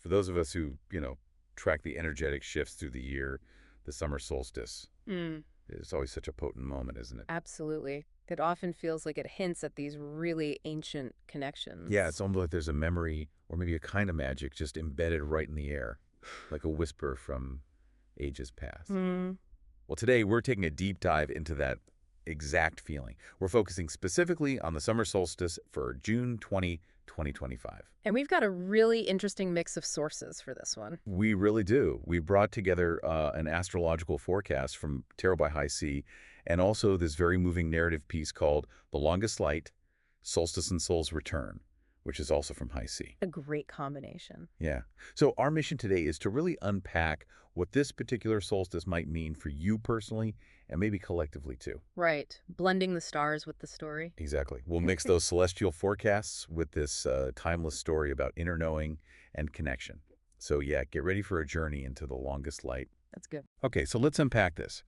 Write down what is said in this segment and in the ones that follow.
For those of us who, track the energetic shifts through the year, the summer solstice Mm, is always such a potent moment, isn't it? absolutely. It often feels like it hints at these really ancient Yeah, connections. it's almost like there's a memory or maybe a kind of magic just embedded right in the air, like a whisper from ages past. Mm. Well, today we're taking a deep dive into that exact feeling. We're focusing specifically on the summer solstice for June 2025. And we've got a really interesting mix of sources for this one. We really do. We brought together an astrological forecast from Tarot by High C and also this very moving narrative piece called The Longest Light, Solstice and Soul's Return, which is also from High C. A great combination. Yeah. So our mission today is to really unpack what this particular solstice might mean for you personally and maybe collectively too. Right. Blending the stars with the story. Exactly. We'll mix those celestial forecasts with this timeless story about inner knowing and connection. So yeah, get ready for a journey into the longest light. That's good. Okay, so let's unpack this.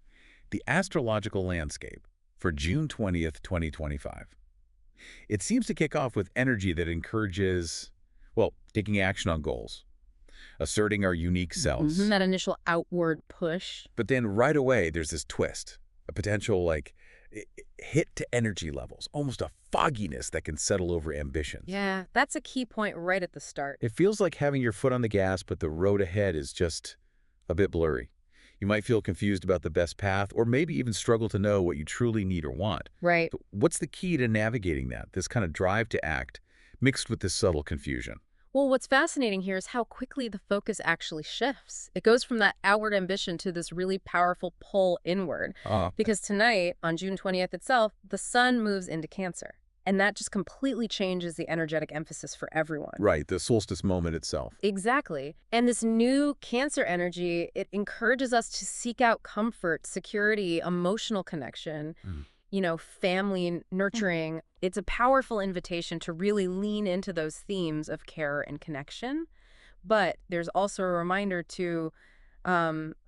The astrological landscape for June 20th, 2025. It seems to kick off with energy that encourages, well, taking action on goals, asserting our unique selves. That initial outward push. But then right away, there's this twist, a potential hit to energy levels, almost a fogginess that can settle over ambitions. Yeah, that's a key point right at the start. It feels like having your foot on the gas, but the road ahead is just a bit blurry. You might feel confused about the best path, or maybe even struggle to know what you truly need or want. Right. So what's the key to navigating that, this kind of drive to act, mixed with this subtle confusion? Well, what's fascinating here is how quickly the focus actually shifts. It goes from that outward ambition to this really powerful pull inward. Uh, Because tonight, on June 20th itself, the sun moves into Cancer. And that just completely changes the energetic emphasis for everyone. right, the solstice moment itself. Exactly. And this new Cancer energy, it encourages us to seek out comfort, security, emotional connection, Mm. family nurturing. It's a powerful invitation to really lean into those themes of care and connection. But there's also a reminder to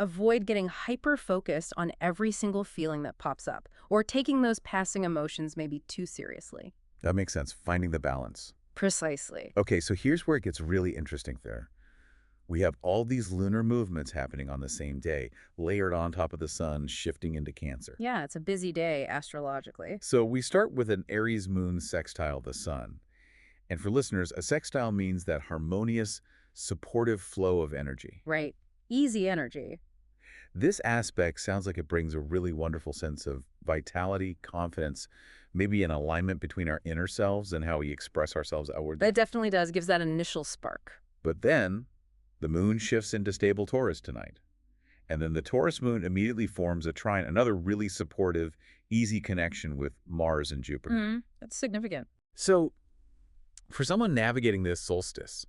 avoid getting hyper-focused on every single feeling that pops up or taking those passing emotions maybe too seriously. That makes sense, finding the balance. Precisely. Okay, so here's where it gets really interesting there. We have all these lunar movements happening on the same day, layered on top of the sun, shifting into Cancer. Yeah, it's a busy day astrologically. So we start with an Aries moon sextile the sun. And for listeners, a sextile means that harmonious, supportive flow of energy. Right. Easy energy. This aspect sounds like it brings a really wonderful sense of vitality, confidence, maybe an alignment between our inner selves and how we express ourselves outwardly. That definitely does, gives that initial spark. But then, the moon shifts into stable Taurus tonight. And then the Taurus moon immediately forms a trine, another really supportive, easy connection with Mars and Jupiter. That's significant. So, for someone navigating this solstice,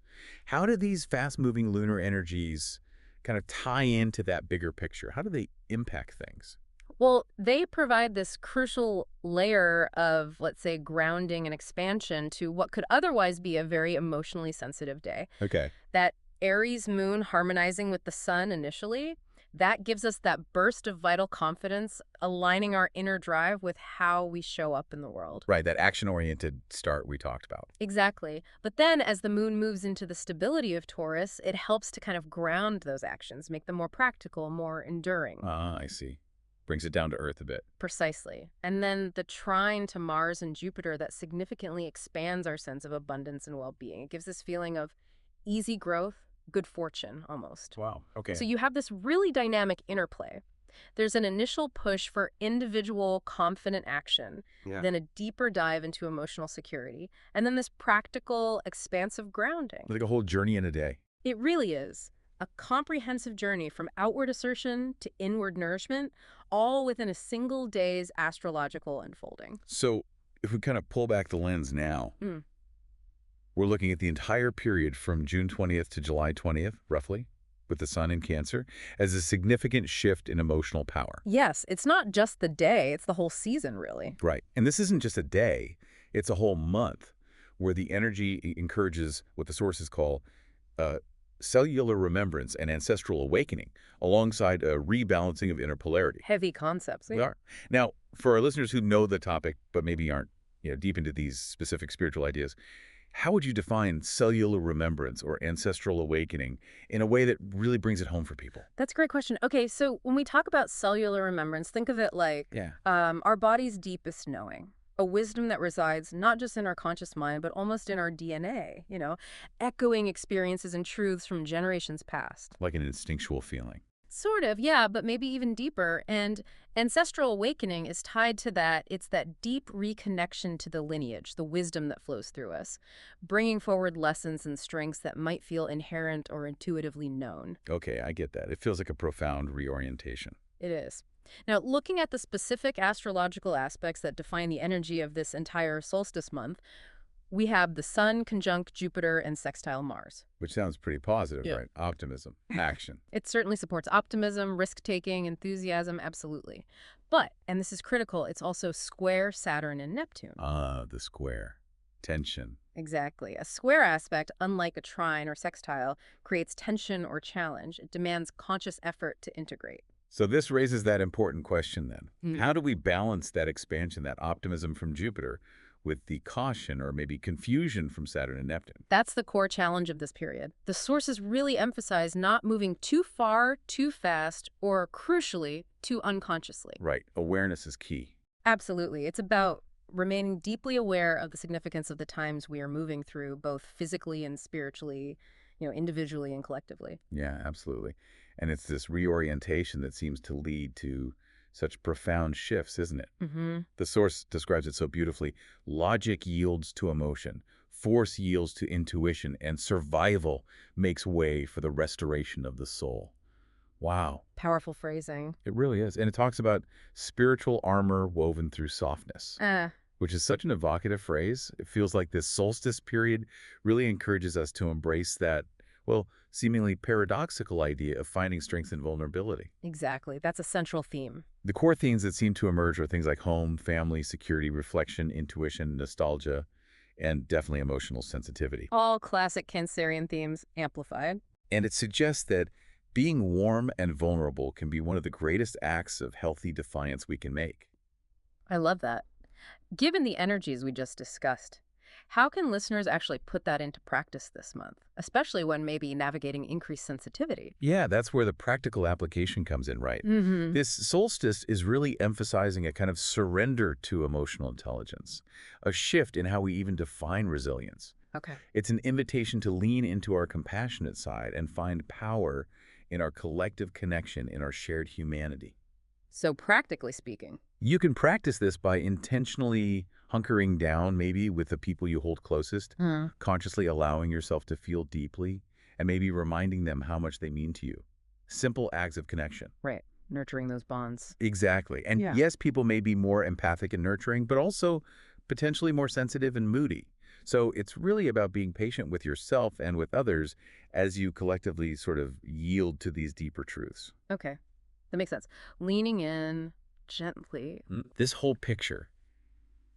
how do these fast-moving lunar energies kind of tie into that bigger picture? How do they impact things? Well, they provide this crucial layer of, let's say, grounding and expansion to what could otherwise be a very emotionally sensitive day. Okay. That Aries moon harmonizing with the sun initially, that gives us that burst of vital confidence, aligning our inner drive with how we show up in the world. Right, that action-oriented start we talked about. Exactly. But then as the moon moves into the stability of Taurus, it helps to kind of ground those actions, make them more practical, more enduring. Ah, I see. Brings it down to earth a bit. Precisely. And then the trine to Mars and Jupiter that significantly expands our sense of abundance and well-being. It gives this feeling of easy growth, good fortune, almost. Wow, okay. So you have this really dynamic interplay. There's an initial push for individual confident action, Yeah. then a deeper dive into emotional security, and then this practical, expansive grounding. Like a whole journey in a day. It really is a comprehensive journey from outward assertion to inward nourishment, all within a single day's astrological unfolding. So if we kind of pull back the lens now, Mm. we're looking at the entire period from June 20th to July 20th, roughly, with the sun in Cancer, as a significant shift in emotional power. Yes, it's not just the day, it's the whole season, really. Right. And this isn't just a day, it's a whole month where the energy encourages what the sources call cellular remembrance and ancestral awakening, alongside a rebalancing of inner polarity. Heavy concepts. We are. Now, for our listeners who know the topic, but maybe aren't deep into these specific spiritual ideas, How would you define cellular remembrance or ancestral awakening in a way that really brings it home for people? That's a great question. Okay, so when we talk about cellular remembrance, think of it like Yeah. our body's deepest knowing, a wisdom that resides not just in our conscious mind, but almost in our DNA, echoing experiences and truths from generations past. Like an instinctual feeling. Sort of, yeah, but maybe even deeper. And ancestral awakening is tied to that. It's that deep reconnection to the lineage, the wisdom that flows through us, bringing forward lessons and strengths that might feel inherent or intuitively known. Okay, I get that. It feels like a profound reorientation. It is. Now, looking at the specific astrological aspects that define the energy of this entire solstice month, we have the Sun conjunct Jupiter and sextile Mars. Which sounds pretty positive, Yeah. right? Optimism, action. It certainly supports optimism, risk-taking, enthusiasm, absolutely. But, and this is critical, it's also square Saturn and Neptune. Ah, the square. Tension. Exactly. A square aspect, unlike a trine or sextile, creates tension or challenge. It demands conscious effort to integrate. So this raises that important question then. Hmm. How do we balance that expansion, that optimism from Jupiter, with the caution or maybe confusion from Saturn and Neptune? That's the core challenge of this period. The sources really emphasize not moving too far, too fast, or crucially, too unconsciously. Right. Awareness is key. Absolutely. It's about remaining deeply aware of the significance of the times we are moving through, both physically and spiritually, individually and collectively. Yeah, absolutely. And it's this reorientation that seems to lead to such profound shifts, isn't it? Mm-hmm. The source describes it so beautifully. Logic yields to emotion, force yields to intuition, and survival makes way for the restoration of the soul. Wow, Powerful phrasing. it really is. And it talks about spiritual armor woven through softness, which is such an evocative phrase. It feels like this solstice period really encourages us to embrace that, well, seemingly paradoxical idea of finding strength in vulnerability. Exactly. That's a central theme. The core themes that seem to emerge are things like home, family, security, reflection, intuition, nostalgia, and definitely emotional sensitivity. All classic Cancerian themes amplified. And it suggests that being warm and vulnerable can be one of the greatest acts of healthy defiance we can make. I love that. Given the energies we just discussed, how can listeners actually put that into practice this month, especially when maybe navigating increased sensitivity? Yeah, that's where the practical application comes in, right? Mm-hmm. This solstice is really emphasizing a kind of surrender to emotional intelligence, a shift in how we even define resilience. Okay. It's an invitation to lean into our compassionate side and find power in our collective connection, in our shared humanity. So practically speaking. You can practice this by intentionally hunkering down maybe with the people you hold closest, consciously allowing yourself to feel deeply, and maybe reminding them how much they mean to you. Simple acts of connection. Right. Nurturing those bonds. Exactly. And Yeah. yes, people may be more empathic and nurturing, but also potentially more sensitive and moody. So it's really about being patient with yourself and with others as you collectively sort of yield to these deeper truths. Okay. That makes sense. Leaning in gently. This whole picture,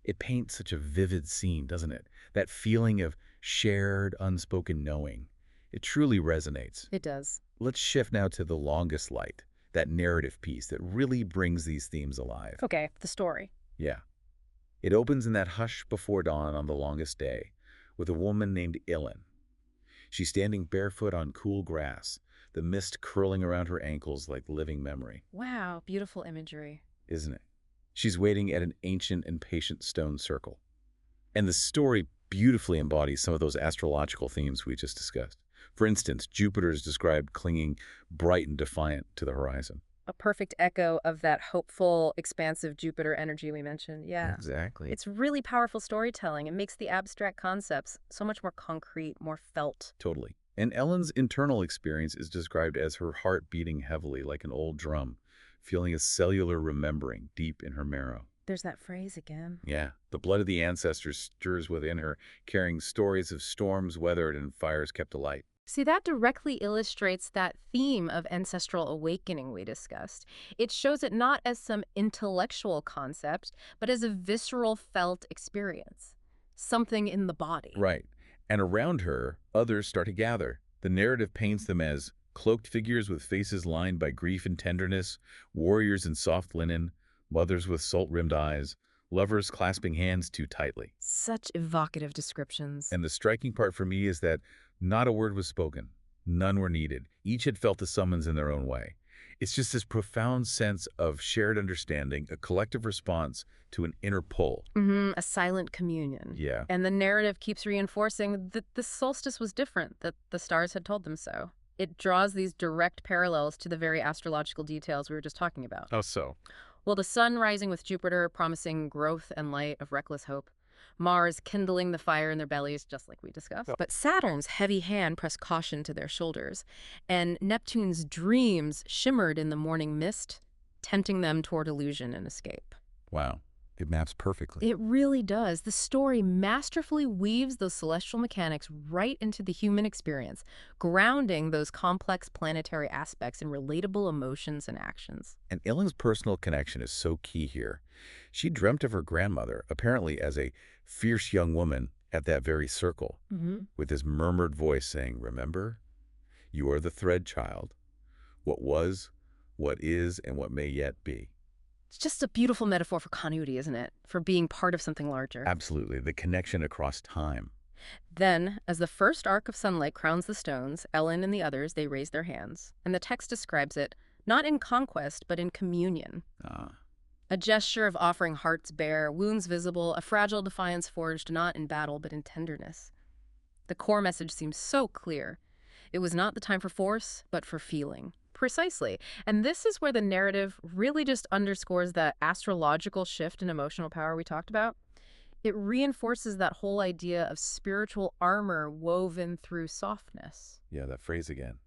it paints such a vivid scene, doesn't it? That feeling of shared, unspoken knowing. It truly resonates. It does. Let's shift now to the longest light, that narrative piece that really brings these themes alive. Okay. The story. Yeah. It opens in that hush before dawn on the longest day with a woman named Ilin. She's standing barefoot on cool grass, the mist curling around her ankles like living memory. Wow. Beautiful imagery. Isn't it? She's waiting at an ancient and patient stone circle. And the story beautifully embodies some of those astrological themes we just discussed. For instance, Jupiter is described clinging bright and defiant to the horizon. A perfect echo of that hopeful, expansive Jupiter energy we mentioned. Yeah. Exactly. It's really powerful storytelling. It makes the abstract concepts so much more concrete, more felt. Totally. And Ellen's internal experience is described as her heart beating heavily like an old drum, feeling a cellular remembering deep in her marrow. There's that phrase again. Yeah, the blood of the ancestors stirs within her, carrying stories of storms weathered and fires kept alight. See, that directly illustrates that theme of ancestral awakening we discussed. It shows it not as some intellectual concept, but as a visceral felt experience. Something in the body. Right. And around her, others start to gather. The narrative paints them as cloaked figures with faces lined by grief and tenderness, warriors in soft linen, mothers with salt-rimmed eyes, lovers clasping hands too tightly. Such evocative descriptions. And the striking part for me is that not a word was spoken. None were needed. Each had felt the summons in their own way. It's just this profound sense of shared understanding, a collective response to an inner pull. A silent communion. Yeah. And the narrative keeps reinforcing that the solstice was different, that the stars had told them so. It draws these direct parallels to the very astrological details we were just talking about. How so? Well, the sun rising with Jupiter promising growth and light of reckless hope. Mars kindling the fire in their bellies, just like we discussed. Oh. But Saturn's heavy hand pressed caution to their shoulders, and Neptune's dreams shimmered in the morning mist, tempting them toward illusion and escape. Wow. It maps perfectly. It really does. The story masterfully weaves those celestial mechanics right into the human experience, grounding those complex planetary aspects in relatable emotions and actions. And Illen's personal connection is so key here. She dreamt of her grandmother, apparently as a fierce young woman at that very circle, with this murmured voice saying, "Remember, you are the thread child. What was, what is, and what may yet be." It's just a beautiful metaphor for continuity, isn't it? For being part of something larger. Absolutely. The connection across time. Then, as the first arc of sunlight crowns the stones, Ellen and the others, they raise their hands. And the text describes it not in conquest, but in communion. A gesture of offering hearts bare, wounds visible, a fragile defiance forged not in battle, but in tenderness. The core message seems so clear. It was not the time for force, but for feeling. Precisely. And this is where the narrative really just underscores that astrological shift in emotional power we talked about. It reinforces that whole idea of spiritual armor woven through softness. Yeah, that phrase again.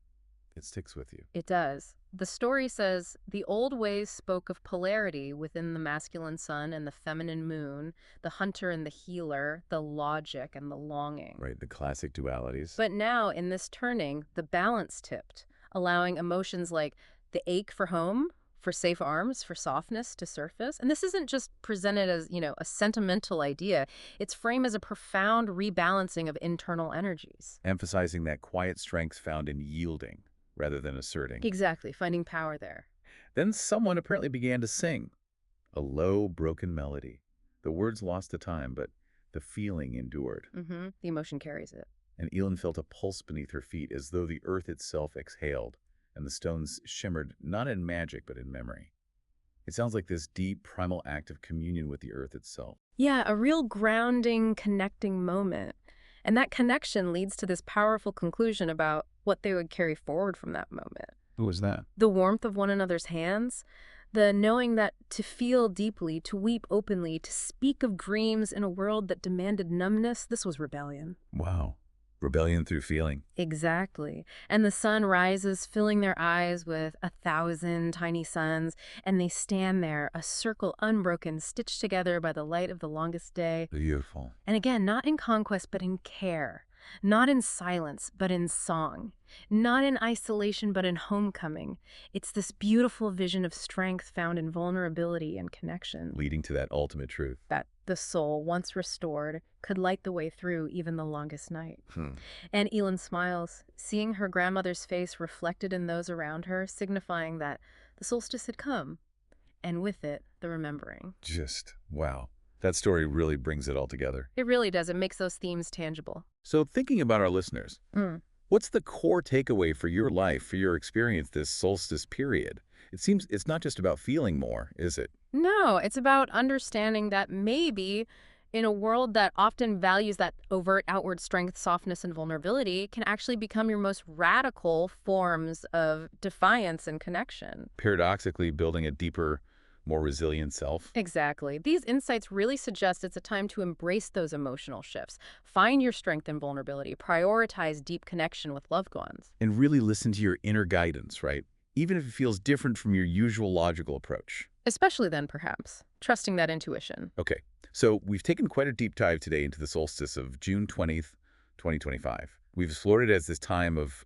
It sticks with you. It does. The story says the old ways spoke of polarity within the masculine sun and the feminine moon, the hunter and the healer, the logic and the longing. Right, the classic dualities. But now, in this turning, the balance tipped, allowing emotions like the ache for home, for safe arms, for softness to surface. And this isn't just presented as, a sentimental idea. It's framed as a profound rebalancing of internal energies. Emphasizing that quiet strength found in yielding rather than asserting. Exactly, finding power there. Then someone apparently began to sing. A low, broken melody. The words lost to time, but the feeling endured. The emotion carries it. And Elin felt a pulse beneath her feet as though the earth itself exhaled, and the stones shimmered not in magic but in memory. It sounds like this deep, primal act of communion with the earth itself. Yeah, a real grounding, connecting moment. And that connection leads to this powerful conclusion about what they would carry forward from that moment. Who was that? The warmth of one another's hands, the knowing that to feel deeply, to weep openly, to speak of dreams in a world that demanded numbness, this was rebellion. Wow. Rebellion through feeling. Exactly. And the sun rises, filling their eyes with 1,000 tiny suns, and they stand there, a circle unbroken, stitched together by the light of the longest day. Beautiful. And again, not in conquest, but in care. Not in silence, but in song. Not in isolation, but in homecoming. It's this beautiful vision of strength found in vulnerability and connection. Leading to that ultimate truth. That the soul, once restored, could light the way through even the longest night. And Elin smiles, seeing her grandmother's face reflected in those around her, signifying that the solstice had come, and with it, the remembering. Just, wow. That story really brings it all together. It really does. It makes those themes tangible. So thinking about our listeners, what's the core takeaway for your life, for your experience this solstice period? It seems it's not just about feeling more, is it? No, it's about understanding that maybe in a world that often values that overt outward strength, softness, and vulnerability can actually become your most radical forms of defiance and connection. Paradoxically building a deeper, more resilient self. Exactly. These insights really suggest it's a time to embrace those emotional shifts, find your strength and vulnerability, prioritize deep connection with loved ones. And really listen to your inner guidance, right? Even if it feels different from your usual logical approach. Especially then, perhaps, trusting that intuition. Okay, so we've taken quite a deep dive today into the solstice of June 20th, 2025. We've explored it as this time of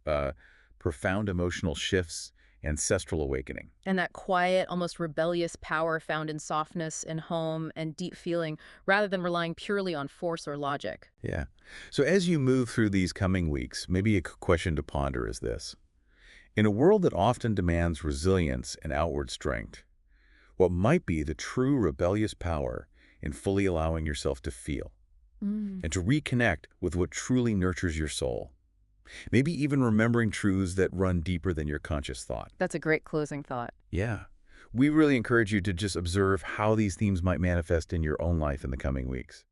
profound emotional shifts, ancestral awakening. And that quiet, almost rebellious power found in softness, in home, and deep feeling, rather than relying purely on force or logic. Yeah. So as you move through these coming weeks, maybe a question to ponder is this. In a world that often demands resilience and outward strength, what might be the true rebellious power in fully allowing yourself to feel Mm. and to reconnect with what truly nurtures your soul. Maybe even remembering truths that run deeper than your conscious thought. That's a great closing thought. Yeah. We really encourage you to just observe how these themes might manifest in your own life in the coming weeks.